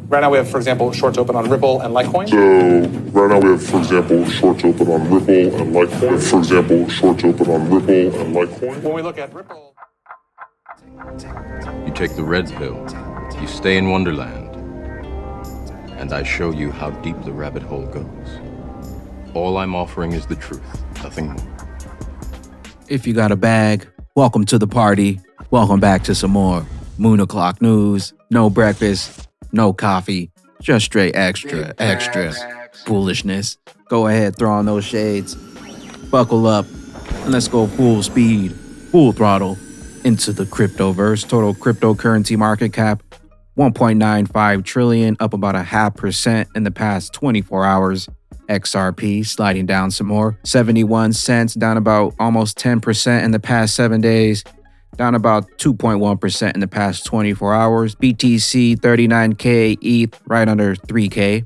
right now we have, for example, shorts open on Ripple and Litecoin. When we look at Ripple, you take the red pill, you stay in Wonderland, and I show you how deep the rabbit hole goes. All I'm offering is the truth, nothing more. If you got a bag, welcome to the party. Welcome back to some more Moon O'Clock news. No breakfast, no coffee, just straight extra foolishness. Go ahead, throw on those shades, buckle up, and let's go full speed, full throttle into the cryptoverse. Total cryptocurrency market cap, 1.95 trillion, up about 0.5% in the past 24 hours. XRP sliding down some more, 71 cents, down about almost 10% in the past 7 days, down about 2.1% in the past 24 hours. BTC 39K, ETH right under 3K.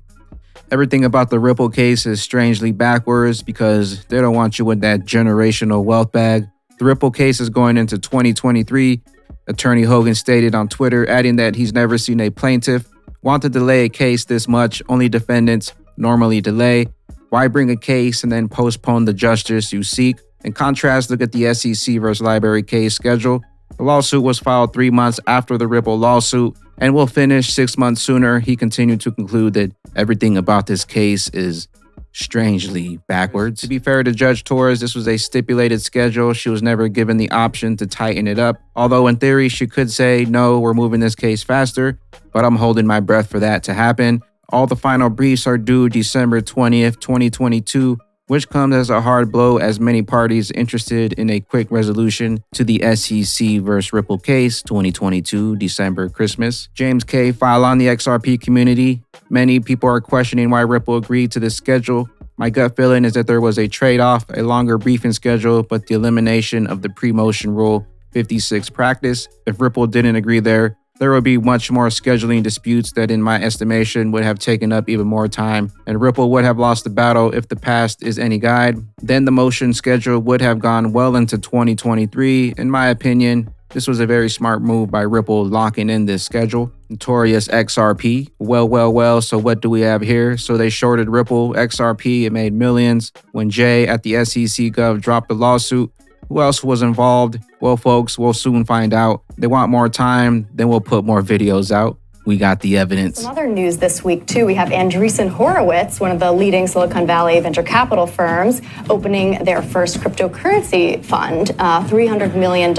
Everything about the Ripple case is strangely backwards because they don't want you with that generational wealth bag. The Ripple case is going into 2023. Attorney Hogan stated on Twitter, adding that he's never seen a plaintiff want to delay a case this much. Only defendants normally delay. Why bring a case and then postpone the justice you seek? In contrast, look at the SEC versus Library case schedule. The lawsuit was filed 3 months after the Ripple lawsuit and will finish 6 months sooner. He continued to conclude that everything about this case is strangely backwards. To be fair to Judge Torres, this was a stipulated schedule. She was never given the option to tighten it up. Although in theory, she could say, no, we're moving this case faster, but I'm holding my breath for that to happen. All the final briefs are due December 20th, 2022, which comes as a hard blow as many parties interested in a quick resolution to the SEC vs. Ripple case 2022 December Christmas. James K. file on the XRP community. Many people are questioning why Ripple agreed to this schedule. My gut feeling is that there was a trade-off, a longer briefing schedule, but the elimination of the pre-motion rule 56 practice. If Ripple didn't agree there would be much more scheduling disputes that, in my estimation, would have taken up even more time, and Ripple would have lost the battle if the past is any guide. Then the motion schedule would have gone well into 2023. In my opinion, this was a very smart move by Ripple locking in this schedule. Notorious XRP. Well, so what do we have here? So they shorted Ripple XRP. It made millions. When Jay at the SEC Gov dropped the lawsuit, who else was involved? Well, folks, we'll soon find out. They want more time, then we'll put more videos out. We got the evidence. Some other news this week, too. We have Andreessen Horowitz, one of the leading Silicon Valley venture capital firms, opening their first cryptocurrency fund. $300 million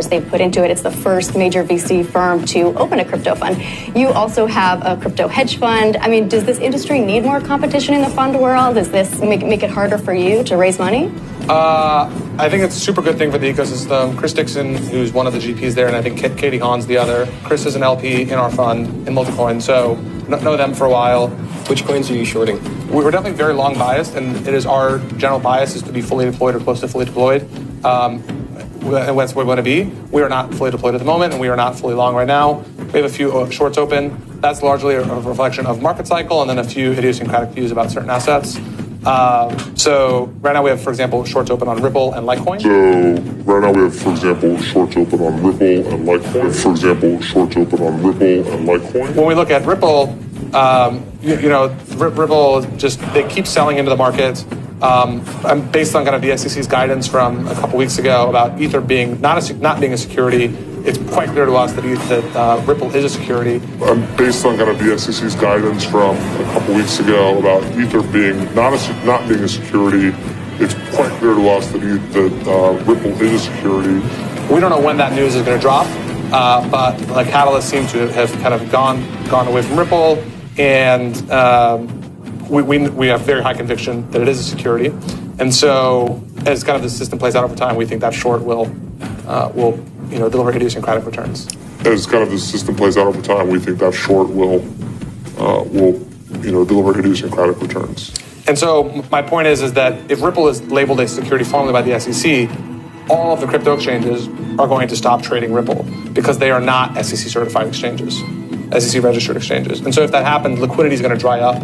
they put into it. It's the first major VC firm to open a crypto fund. You also have a crypto hedge fund. I mean, does this industry need more competition in the fund world? Does this make it harder for you to raise money? I think it's a super good thing for the ecosystem. Chris Dixon, who's one of the GPs there, and I think Katie Hahn's the other. Chris is an LP in our fund in Multicoin, so know them for a while. Which coins are you shorting? We're definitely very long biased, and it is our general bias is to be fully deployed or close to fully deployed. And that's where we want to be. We are not fully deployed at the moment, and we are not fully long right now. We have a few shorts open. That's largely a reflection of market cycle, and then a few idiosyncratic views about certain assets. So right now we have, for example, shorts open on Ripple and Litecoin. When we look at Ripple, Ripple just, they keep selling into the market. Based on kind of the SEC's guidance from a couple weeks ago about Ether being not being a security, it's quite clear to us that Ripple is a security. Based on kind of the SEC's guidance from a couple weeks ago about Ether being not being a security, it's quite clear to us that Ripple is a security. We don't know when that news is going to drop, but the catalysts seem to have kind of gone away from Ripple, and we have very high conviction that it is a security. And so as kind of the system plays out over time, we think that short will deliver idiosyncratic returns. As kind of the system plays out over time, we think that short will deliver idiosyncratic returns. And so my point is that if Ripple is labeled a security formally by the SEC, all of the crypto exchanges are going to stop trading Ripple because they are not SEC certified exchanges, SEC registered exchanges. And so if that happens, liquidity is going to dry up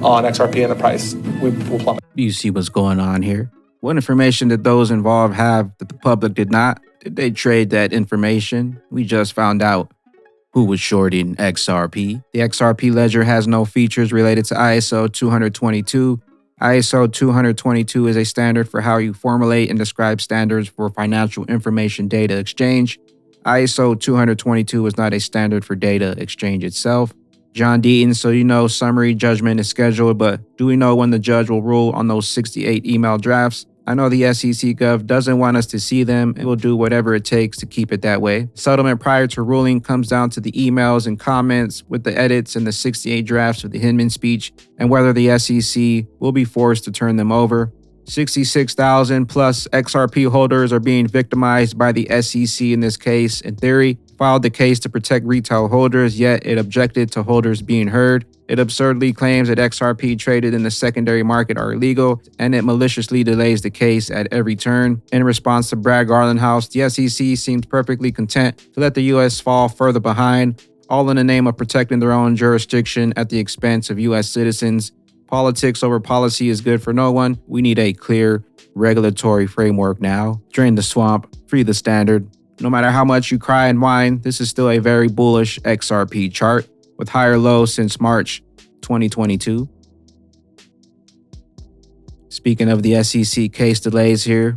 on XRP and the price will plummet. You see what's going on here? What information did those involved have that the public did not? Did they trade that information? We just found out. who was shorting XRP. The XRP ledger has no features related to ISO 222. ISO 222 is a standard for how you formulate and describe standards for financial information data exchange. ISO 222 is not a standard for data exchange itself. John Deaton, so you know summary judgment is scheduled, but do we know when the judge will rule on those 68 email drafts? I know the SEC Gov doesn't want us to see them and will do whatever it takes to keep it that way. Settlement prior to ruling comes down to the emails and comments with the edits and the 68 drafts of the Hinman speech and whether the SEC will be forced to turn them over. 66,000 plus XRP holders are being victimized by the SEC in this case. In theory, filed the case to protect retail holders, yet it objected to holders being heard. It absurdly claims that XRP traded in the secondary market are illegal, and it maliciously delays the case at every turn. In response to Brad Garland House, the SEC seems perfectly content to let the U.S. fall further behind, all in the name of protecting their own jurisdiction at the expense of U.S. citizens. Politics over policy is good for no one. We need a clear regulatory framework now. Drain the swamp, free the standard. No matter how much you cry and whine, this is still a very bullish XRP chart with higher lows since March 2022. Speaking of the SEC case delays here,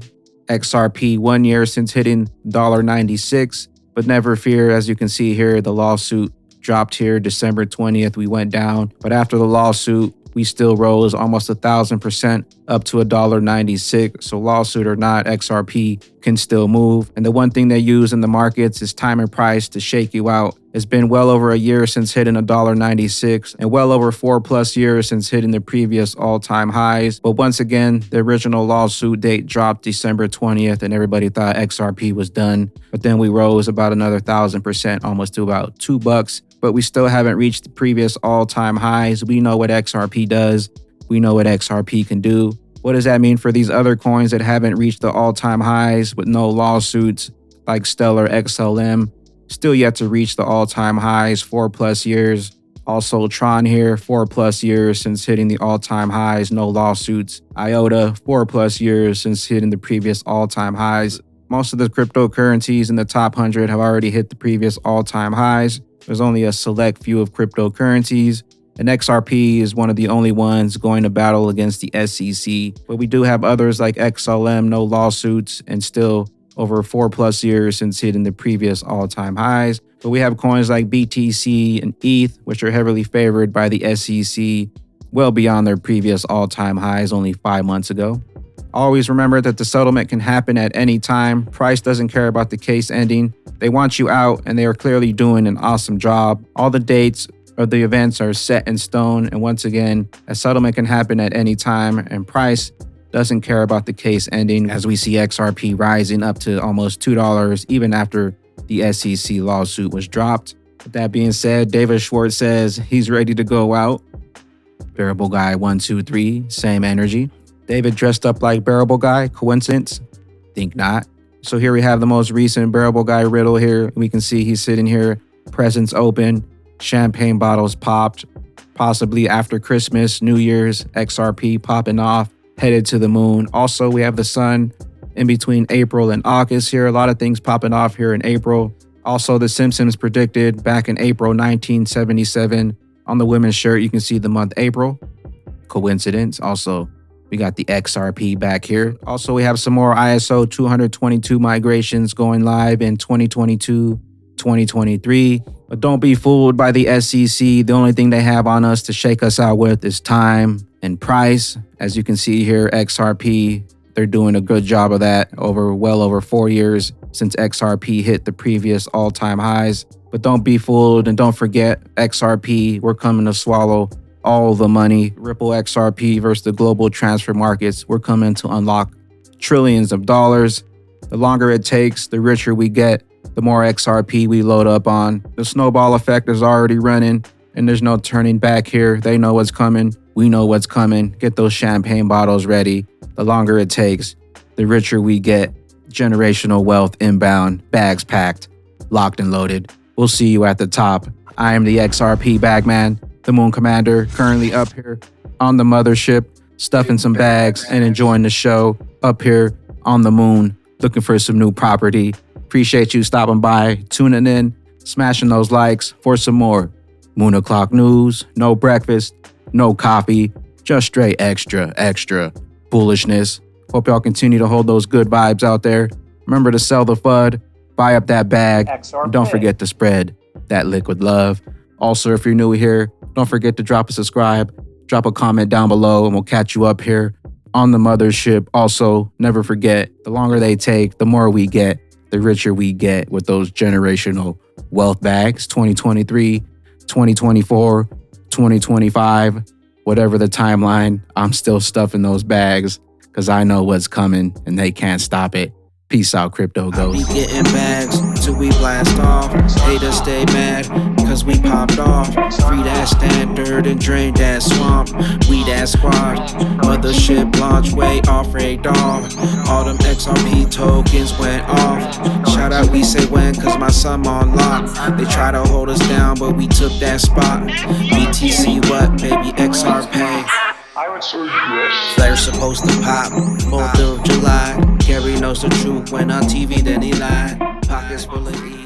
XRP 1 year since hitting $1.96, but never fear, as you can see here, the lawsuit dropped here December 20th. We went down, but after the lawsuit, we still rose almost 1,000% up to $1.96. So lawsuit or not, XRP can still move. And the one thing they use in the markets is time and price to shake you out. It's been well over a year since hitting $1.96 and well over 4+ years since hitting the previous all-time highs. But once again, the original lawsuit date dropped December 20th and everybody thought XRP was done. But then we rose about another 1,000%, almost to about $2. But we still haven't reached the previous all-time highs. We know what XRP does. We know what XRP can do. What does that mean for these other coins that haven't reached the all-time highs with no lawsuits like Stellar XLM? Still yet to reach the all-time highs, 4+ years. Also Tron here, 4+ years since hitting the all-time highs, no lawsuits. IOTA, 4+ years since hitting the previous all-time highs. Most of the cryptocurrencies in the top 100 have already hit the previous all-time highs. There's only a select few of cryptocurrencies, and XRP is one of the only ones going to battle against the SEC. But we do have others like XLM, no lawsuits, and still over 4+ years since hitting the previous all-time highs. But we have coins like BTC and ETH, which are heavily favored by the SEC, well beyond their previous all-time highs only 5 months ago. Always remember that the settlement can happen at any time. Price doesn't care about the case ending. They want you out, and they are clearly doing an awesome job. All the dates of the events are set in stone, and once again, a settlement can happen at any time, and Price doesn't care about the case ending, as we see XRP rising up to almost $2 even after the SEC lawsuit was dropped. With that being said, David Schwartz says he's ready to go out. Bearable Guy 123, same energy. David dressed up like Bearable Guy, coincidence? Think not. So here we have the most recent Bearable Guy riddle here. We can see he's sitting here, presents open, champagne bottles popped, possibly after Christmas, New Year's, XRP popping off, headed to the moon. Also, we have the sun in between April and August here. A lot of things popping off here in April. Also, The Simpsons predicted back in April 1977 on the women's shirt, you can see the month April. Coincidence? Also, we got the XRP back here. Also, we have some more ISO 222 migrations going live in 2022, 2023. But don't be fooled by the SEC. The only thing they have on us to shake us out with is time and price. As you can see here, XRP, they're doing a good job of that well over 4 years since XRP hit the previous all-time highs. But don't be fooled and don't forget XRP, we're coming to swallow all the money. Ripple XRP versus the global transfer markets. We're coming to unlock trillions of dollars. The longer it takes, the richer we get, the more XRP we load up on. The snowball effect is already running and there's no turning back here. They know what's coming. We know what's coming. Get those champagne bottles ready. The longer it takes, the richer we get. Generational wealth inbound, bags packed, locked and loaded. We'll see you at the top. I am the XRP Bagman, the Moon Commander, currently up here on the mothership, stuffing some bags and enjoying the show up here on the moon, looking for some new property. Appreciate you stopping by, tuning in. smashing those likes for some more Moon O'Clock News, no breakfast, no coffee, just straight extra foolishness. Hope y'all continue to hold those good vibes out there. Remember to sell the FUD, buy up that bag, and don't forget to spread that liquid love. Also, if you're new here, don't forget to drop a subscribe, drop a comment down below, and we'll catch you up here on the mothership. Also, never forget, the longer they take, the more we get, the richer we get with those generational wealth bags. 2023, 2024, 2025, whatever the timeline, I'm still stuffing those bags because I know what's coming and they can't stop it. Peace out, crypto ghosts. I be getting bags till we blast off. Haters stay mad cause we popped off. Free that standard and drain that swamp. We that squad. Mothership launch way off radar. All them XRP tokens went off. Shout out we say when cause my son on lock. They try to hold us down but we took that spot. BTC what baby XR pay. Flair's supposed to pop 4th of July. Gary knows the truth when on TV then he lied. Pockets full of E.